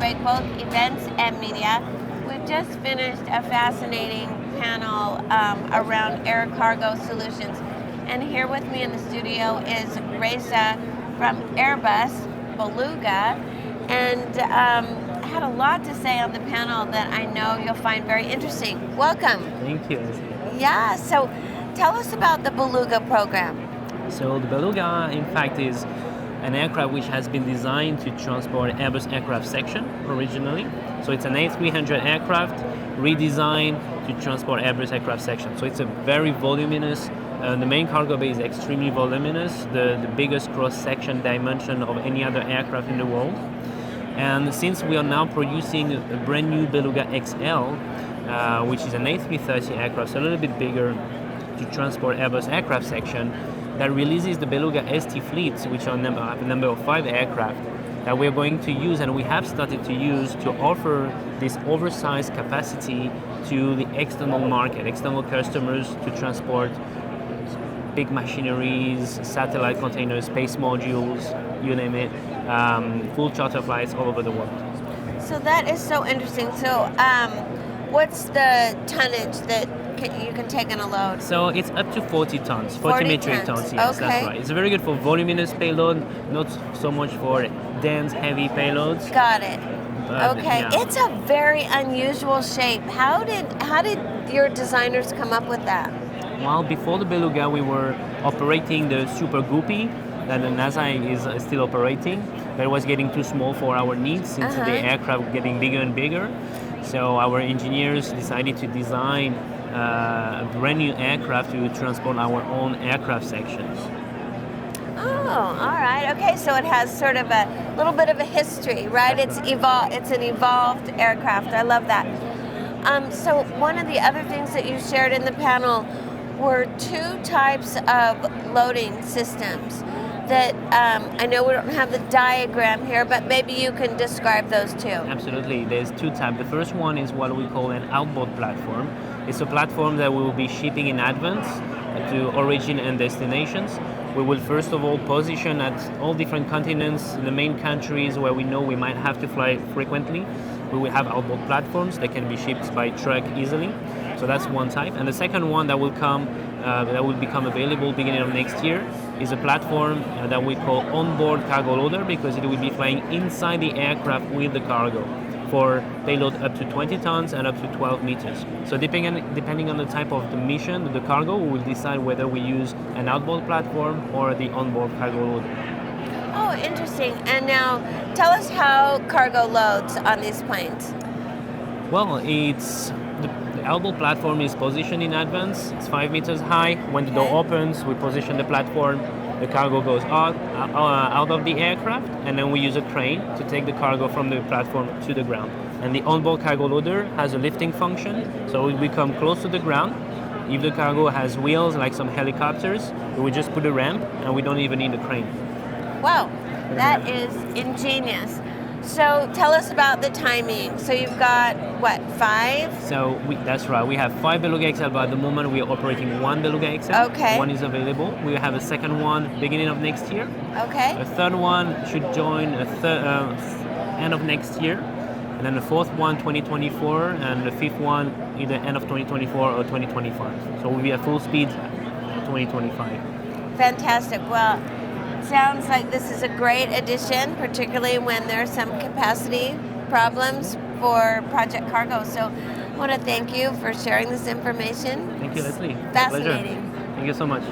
Breakbulk Events and Media. We've just finished a fascinating panel around air cargo solutions. And here with me in the studio is Reza from Airbus Beluga. And had a lot to say on the panel that I know you'll find very interesting. Welcome. Thank you. Yeah, so tell us about the Beluga program. So the Beluga, in fact, is an aircraft which has been designed to transport Airbus aircraft section originally. So it's an A300 aircraft redesigned to transport Airbus aircraft section. So it's a very voluminous, the main cargo bay is extremely voluminous, the biggest cross-section dimension of any other aircraft in the world. And since we are now producing a brand new Beluga XL, which is an A330 aircraft, so a little bit bigger to transport Airbus aircraft section, that releases the Beluga ST fleets, which have a number of 5 aircraft that we're going to use and we have started to use to offer this oversized capacity to the external market, external customers to transport big machineries, satellite containers, space modules, you name it, full charter flights all over the world. So that is so interesting. So what's the tonnage that you can take in a load? So it's up to 40 tons, 40 metric tons, yes, okay. That's right. It's very good for voluminous payload, not so much for dense, heavy payloads. Got it. Okay, yeah. It's a very unusual shape. How did your designers come up with that? Well, before the Beluga, we were operating the Super Guppy that the NASA is still operating, but it was getting too small for our needs since the aircraft were getting bigger and bigger. So our engineers decided to design a brand new aircraft to transport our own aircraft sections. Oh, all right. Okay, so it has sort of a little bit of a history, right? It's an evolved aircraft. I love that. So one of the other things that you shared in the panel were 2 types of loading systems that I know we don't have the diagram here, but maybe you can describe those too. Absolutely. There's 2 types. The first one is what we call an outboard platform. It's a platform that we will be shipping in advance to origin and destinations. We will first of all position at all different continents, the main countries where we know we might have to fly frequently. We will have outboard platforms that can be shipped by truck easily. So that's one type. And the second one that will become available beginning of next year is a platform that we call onboard cargo loader, because it will be flying inside the aircraft with the cargo for payload up to 20 tons and up to 12 meters. So depending on the type of the mission, the cargo, we will decide whether we use an outboard platform or the onboard cargo loader. Oh, interesting. And now tell us how cargo loads on these planes. Well, the outboard platform is positioned in advance. It's 5 meters high. When the door opens, we position the platform. The cargo goes out of the aircraft, and then we use a crane to take the cargo from the platform to the ground. And the onboard cargo loader has a lifting function, so we come close to the ground. If the cargo has wheels, like some helicopters, we just put a ramp, and we don't even need a crane. Wow, that is ingenious. So tell us about the timing. So you've got, what, 5? So that's right. We have 5 Beluga XL, but at the moment we are operating 1 Beluga XL. Okay. 1 is available. We have a second one beginning of next year. Okay. A third one should join end of next year. And then the fourth one, 2024, and the fifth one, either end of 2024 or 2025. So we'll be at full speed 2025. Fantastic. Well, sounds like this is a great addition, particularly when there are some capacity problems for Project Cargo. So I want to thank you for sharing this information. Thank you, Leslie. Fascinating. Pleasure. Thank you so much.